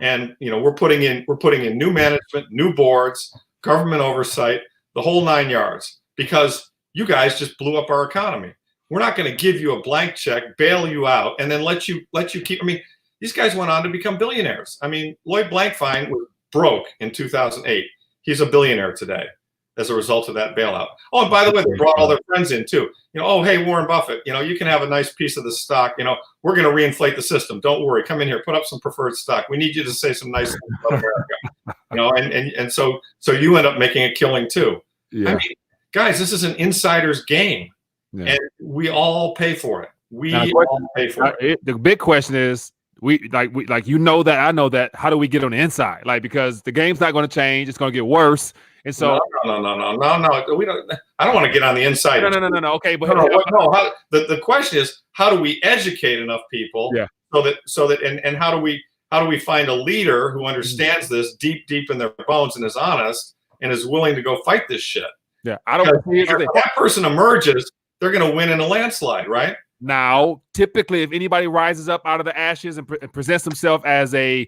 And you know, we're putting in new management, new boards, government oversight, the whole 9 yards, because you guys just blew up our economy. We're not going to give you a blank check, bail you out, and then let you keep. I mean, these guys went on to become billionaires. I mean, Lloyd Blankfein was broke in 2008. He's a billionaire today as a result of that bailout. Oh, and by the way, they brought all their friends in too. You know, oh, hey, Warren Buffett, you know, you can have a nice piece of the stock. You know, we're going to reinflate the system. Don't worry. Come in here, put up some preferred stock. We need you to say some nice things about America. You know, and so you end up making a killing too. Yeah. I mean, guys, this is an insider's game. Yeah. And we all pay for it. All pay for it. The big question is, we you know that I know that. How do we get on the inside? Like, because the game's not going to change; it's going to get worse. And so, no. We don't. I don't want to get on the inside. No. Okay, but the question is, how do we educate enough people? Yeah. So that and how do we find a leader who understands this deep in their bones and is honest and is willing to go fight this shit? Yeah, I don't. If that person emerges, they're going to win in a landslide, right? Now, typically, if anybody rises up out of the ashes and presents themselves as a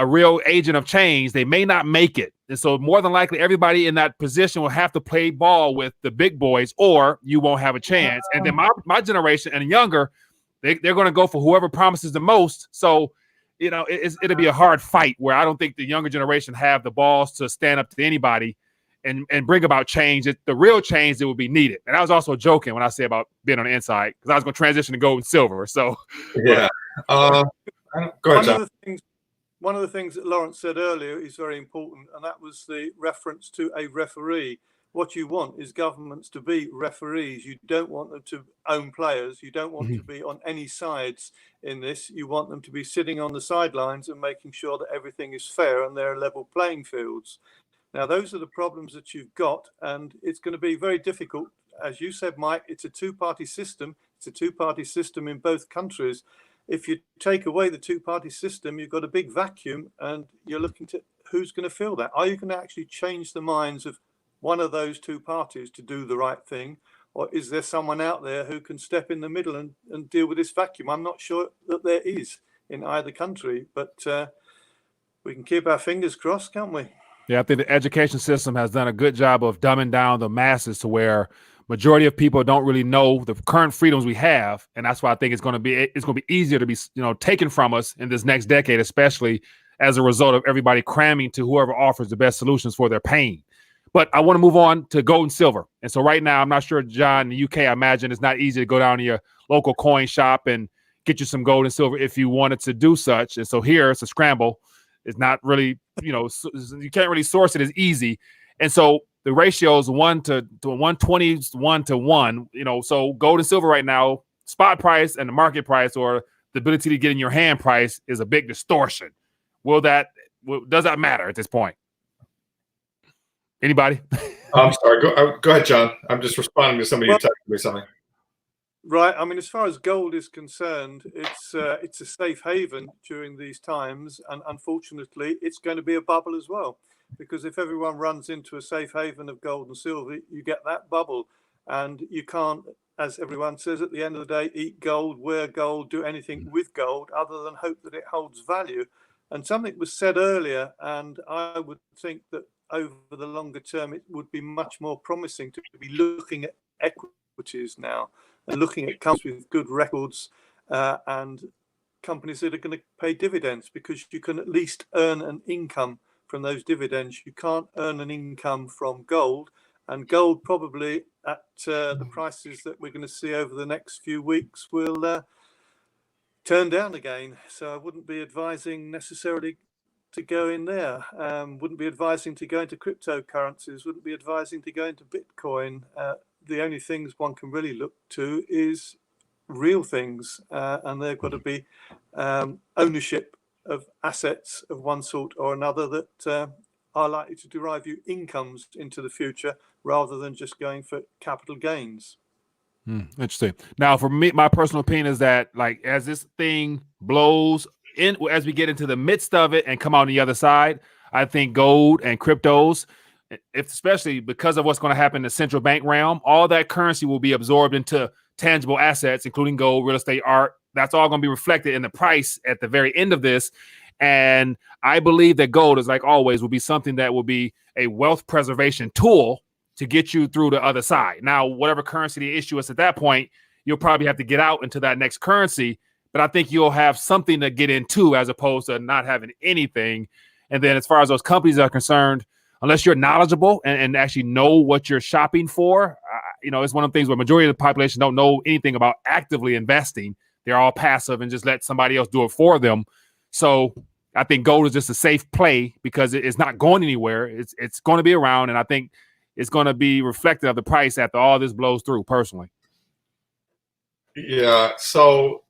real agent of change, they may not make it. And so more than likely, everybody in that position will have to play ball with the big boys, or you won't have a chance. And then my generation and younger, they're going to go for whoever promises the most. So, you know, it'll be a hard fight where I don't think the younger generation have the balls to stand up to anybody and bring about change. The real change that will be needed. And I was also joking when I say about being on the inside, because I was going to transition to gold and silver. So, yeah. Go ahead, John. One of the things that Lawrence said earlier is very important, and that was the reference to a referee. What you want is governments to be referees. You don't want them to own players. You don't want to be on any sides in this. You want them to be sitting on the sidelines and making sure that everything is fair and there are level playing fields. Now, those are the problems that you've got, and it's going to be very difficult. As you said, Mike, it's a two-party system. It's a two-party system in both countries. If you take away the two-party system, you've got a big vacuum, and you're looking to who's going to fill that. Are you going to actually change the minds of one of those two parties to do the right thing, or is there someone out there who can step in the middle and deal with this vacuum? I'm not sure that there is in either country, but we can keep our fingers crossed, can't we? Yeah, I think the education system has done a good job of dumbing down the masses to where majority of people don't really know the current freedoms we have, and that's why I think it's going to be easier to be, you know, taken from us in this next decade, especially as a result of everybody cramming to whoever offers the best solutions for their pain. But I want to move on to gold and silver. And so right now, I'm not sure, John, in the UK, I imagine it's not easy to go down to your local coin shop and get you some gold and silver if you wanted to do such. And so here it's a scramble. It's not really, you know, you can't really source it as easy. And so the ratio is 1 to 120, 1 to 1, you know, so gold and silver right now, spot price and the market price, or the ability to get in your hand price, is a big distortion. Does that matter at this point? Anybody? I'm sorry. Go ahead, John. I'm just responding to somebody who texted me something. Right. I mean, as far as gold is concerned, it's a safe haven during these times. And unfortunately, it's going to be a bubble as well, because if everyone runs into a safe haven of gold and silver, you get that bubble. And you can't, as everyone says, at the end of the day, eat gold, wear gold, do anything with gold other than hope that it holds value. And something was said earlier, and I would think that over the longer term, it would be much more promising to be looking at equities now and looking at companies with good records and companies that are going to pay dividends, because you can at least earn an income from those dividends. You can't earn an income from gold, and gold probably at the prices that we're going to see over the next few weeks will turn down again. So I wouldn't be advising necessarily to go in there. Wouldn't be advising to go into cryptocurrencies. Wouldn't be advising to go into Bitcoin. The only things one can really look to is real things, and they've got to be ownership of assets of one sort or another that are likely to derive you incomes into the future, rather than just going for capital gains. Interesting. Now, for me, my personal opinion is that, like, as this thing blows in, as we get into the midst of it and come out on the other side, I think gold and cryptos, especially because of what's going to happen in the central bank realm, all that currency will be absorbed into tangible assets, including gold, real estate, art. That's all going to be reflected in the price at the very end of this. And I believe that gold, is like always, will be something that will be a wealth preservation tool to get you through the other side. Now, whatever currency the issue is at that point, you'll probably have to get out into that next currency. But I think you'll have something to get into as opposed to not having anything. And then as far as those companies are concerned, unless you're knowledgeable and actually know what you're shopping for, it's one of the things where majority of the population don't know anything about actively investing. They're all passive and just let somebody else do it for them. So I think gold is just a safe play because it's not going anywhere. It's going to be around, and I think it's going to be reflective of the price after all this blows through, personally. Yeah. So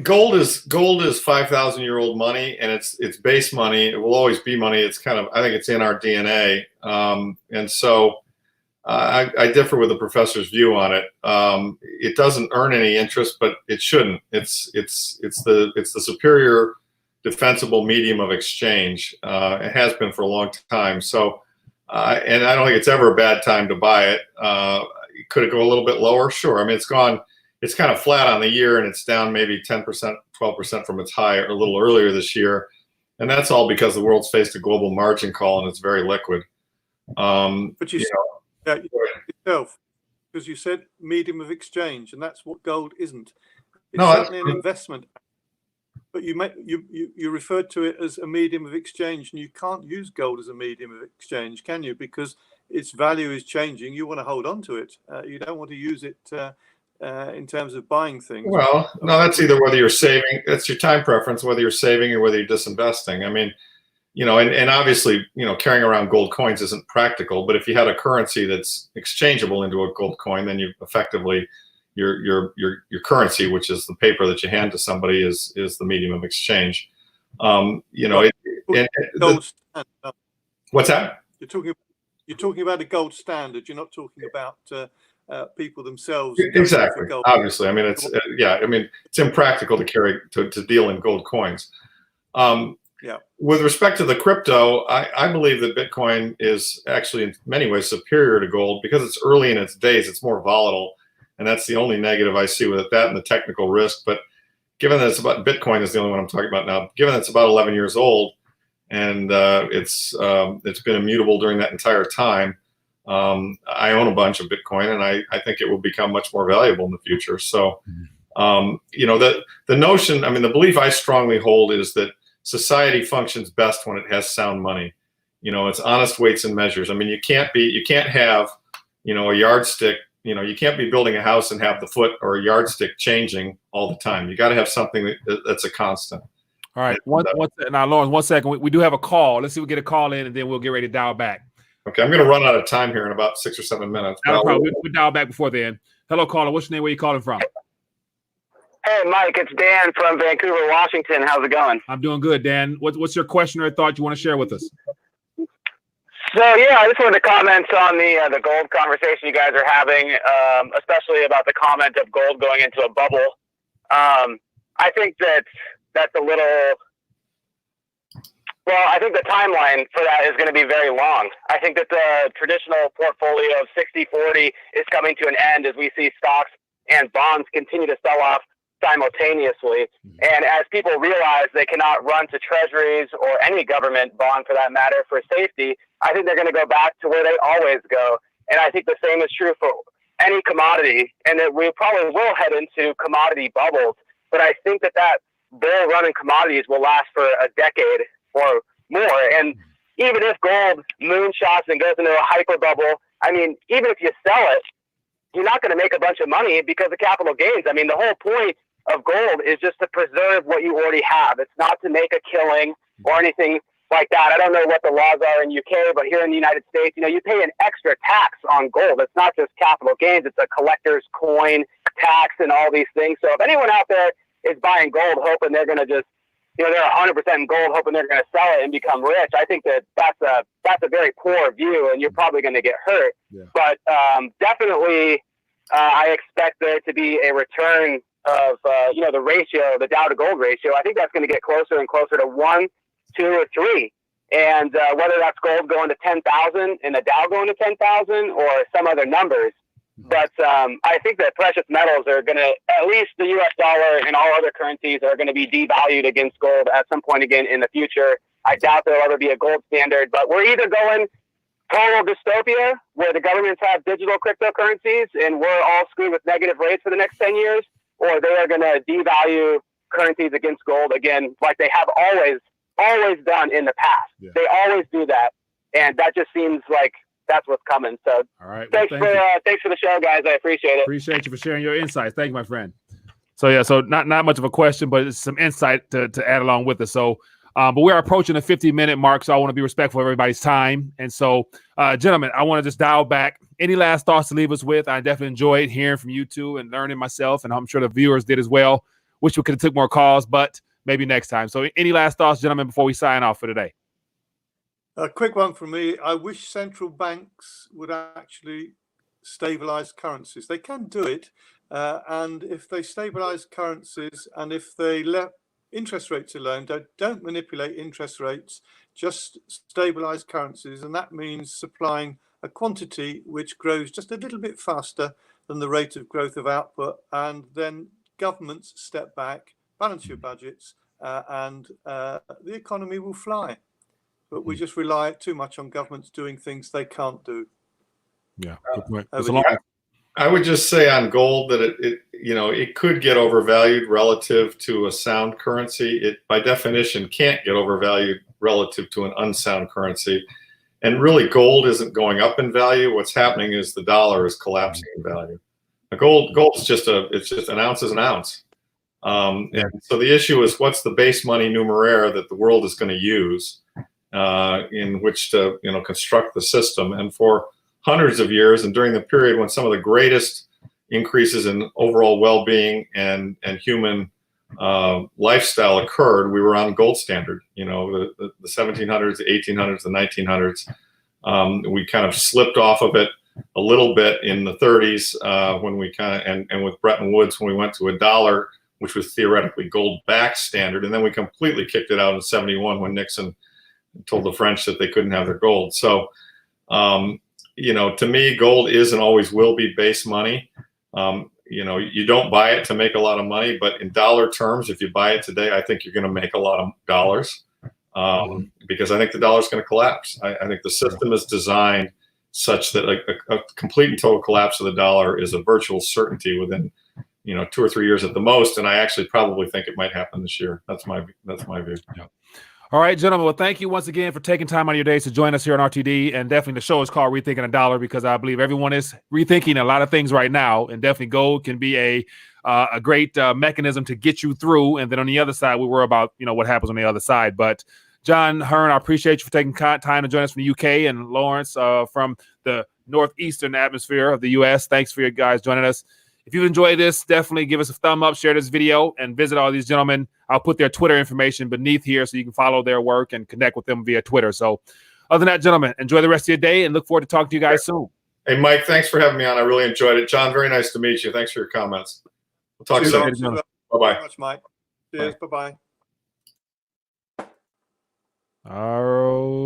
gold is 5,000-year-old money, and it's base money. It will always be money. It's kind of, I think it's in our DNA. And so I differ with the professor's view on it. It doesn't earn any interest, but it shouldn't. It's the superior defensible medium of exchange. It has been for a long time. So, and I don't think it's ever a bad time to buy it. Could it go a little bit lower? Sure. I mean, it's kind of flat on the year, and it's down maybe 10%, 12% from its high a little earlier this year. And that's all because the world's faced a global margin call, and it's very liquid. But you said yourself, because you said medium of exchange, and that's what gold isn't. It's certainly an investment. But you referred to it as a medium of exchange, and you can't use gold as a medium of exchange, can you? Because its value is changing. You want to hold on to it. You don't want to use it in terms of buying things. Well, no, that's either whether you're saving, that's your time preference, whether you're saving or whether you're disinvesting. I mean, and obviously, carrying around gold coins isn't practical, but if you had a currency that's exchangeable into a gold coin, then you effectively, your currency, which is the paper that you hand to somebody, is the medium of exchange. What's that? You're talking about a gold standard. You're not talking about people themselves. Exactly. Obviously, I mean, it's impractical to carry to deal in gold coins. Yeah. With respect to the crypto, I believe that Bitcoin is actually in many ways superior to gold because it's early in its days. It's more volatile, and that's the only negative I see with it. That and the technical risk. But given that Bitcoin is the only one I'm talking about now. Given that it's about 11 years old, and it's been immutable during that entire time. I own a bunch of Bitcoin, and I think it will become much more valuable in the future. So, the notion, I mean, the belief I strongly hold is that society functions best when it has sound money. It's honest weights and measures. I mean, you can't have, a yardstick. You can't be building a house and have the foot or a yardstick changing all the time. You got to have something that's a constant. All right. Now, Lawrence, 1 second. We do have a call. Let's see if we get a call in, and then we'll get ready to dial back. Okay, I'm going to run out of time here in about 6 or 7 minutes. No problem. We'll dial back before then. Hello, caller. What's your name? Where you calling from? Hey, Mike. It's Dan from Vancouver, Washington. How's it going? I'm doing good, Dan. What's your question or thought you want to share with us? So, I just wanted to comment on the gold conversation you guys are having, especially about the comment of gold going into a bubble. I think that's a little... Well, I think the timeline for that is going to be very long. I think that the traditional portfolio of 60-40 is coming to an end as we see stocks and bonds continue to sell off simultaneously. And as people realize they cannot run to treasuries or any government bond for that matter for safety, I think they're going to go back to where they always go. And I think the same is true for any commodity, and that we probably will head into commodity bubbles. But I think that bull run in commodities will last for a decade or more. And even if gold moonshots and goes into a hyper bubble, I mean, even if you sell it, you're not going to make a bunch of money because of capital gains. I mean, the whole point of gold is just to preserve what you already have. It's not to make a killing or anything like that. I don't know what the laws are in UK, but here in the United States, you pay an extra tax on gold. It's not just capital gains. It's a collector's coin tax and all these things. So if anyone out there is buying gold hoping they're going to just, they're 100% in gold hoping they're going to sell it and become rich, I think that's a very poor view, and you're probably going to get hurt. Yeah. But definitely, I expect there to be a return of, the ratio, the Dow to gold ratio. I think that's going to get closer and closer to 1, 2, or 3. And whether that's gold going to 10,000 and the Dow going to 10,000 or some other numbers. But I think that precious metals are going to, at least the U.S. dollar and all other currencies are going to be devalued against gold at some point again in the future. I doubt there'll ever be a gold standard, but we're either going total dystopia, where the governments have digital cryptocurrencies and we're all screwed with negative rates for the next 10 years, or they are going to devalue currencies against gold again, like they have always done in the past. Yeah. They always do that. And that just seems like that's what's coming. So all right. Thanks for the show, guys. I appreciate it. Appreciate you for sharing your insights. Thank you, my friend. So yeah, so not much of a question, but it's some insight to add along with us. So but we're approaching the 50-minute mark, so I want to be respectful of everybody's time. And so, gentlemen, I want to just dial back. Any last thoughts to leave us with? I definitely enjoyed hearing from you two and learning myself, and I'm sure the viewers did as well. Wish we could have took more calls, but maybe next time. So any last thoughts, gentlemen, before we sign off for today? A quick one from me. I wish central banks would actually stabilize currencies. They can do it. And if they stabilize currencies and if they let interest rates alone, don't manipulate interest rates, just stabilize currencies. And that means supplying a quantity which grows just a little bit faster than the rate of growth of output. And then governments step back, balance your budgets, and the economy will fly. But we just rely too much on governments doing things they can't do. Yeah, good point. I would just say on gold that it could get overvalued relative to a sound currency. It by definition can't get overvalued relative to an unsound currency. And really, gold isn't going up in value. What's happening is the dollar is collapsing in value. Gold's just an ounce is an ounce. And so the issue is, what's the base money numeraire that the world is going to use in which to construct the system? And for hundreds of years, and during the period when some of the greatest increases in overall well-being and human lifestyle occurred, we were on gold standard. The 1700s, the 1800s, the 1900s. We kind of slipped off of it a little bit in the 30s when we and with Bretton Woods when we went to $1, which was theoretically gold-backed standard, and then we completely kicked it out in '71 when Nixon told the French that they couldn't have their gold. So, to me, gold is and always will be base money. You don't buy it to make a lot of money, but in dollar terms, if you buy it today, I think you're going to make a lot of dollars because I think the dollar is going to collapse. I think the system is designed such that a complete and total collapse of the dollar is a virtual certainty within 2 or 3 years at the most. And I actually probably think it might happen this year. That's my view. Yeah. All right, gentlemen. Well, thank you once again for taking time out of your days to join us here on RTD. And definitely the show is called Rethinking a Dollar because I believe everyone is rethinking a lot of things right now. And definitely gold can be a great mechanism to get you through. And then on the other side, we worry about, what happens on the other side. But John, Hearn, I appreciate you for taking time to join us from the UK, and Lawrence from the northeastern atmosphere of the US. Thanks for you guys joining us. If you've enjoyed this, definitely give us a thumb up, share this video, and visit all these gentlemen. I'll put their Twitter information beneath here so you can follow their work and connect with them via Twitter. So other than that, gentlemen, enjoy the rest of your day and look forward to talking to you guys soon. Hey, Mike, thanks for having me on. I really enjoyed it. John, very nice to meet you. Thanks for your comments. We'll talk soon. Bye-bye. Thank you very much, Mike. Cheers. Bye-bye. All right.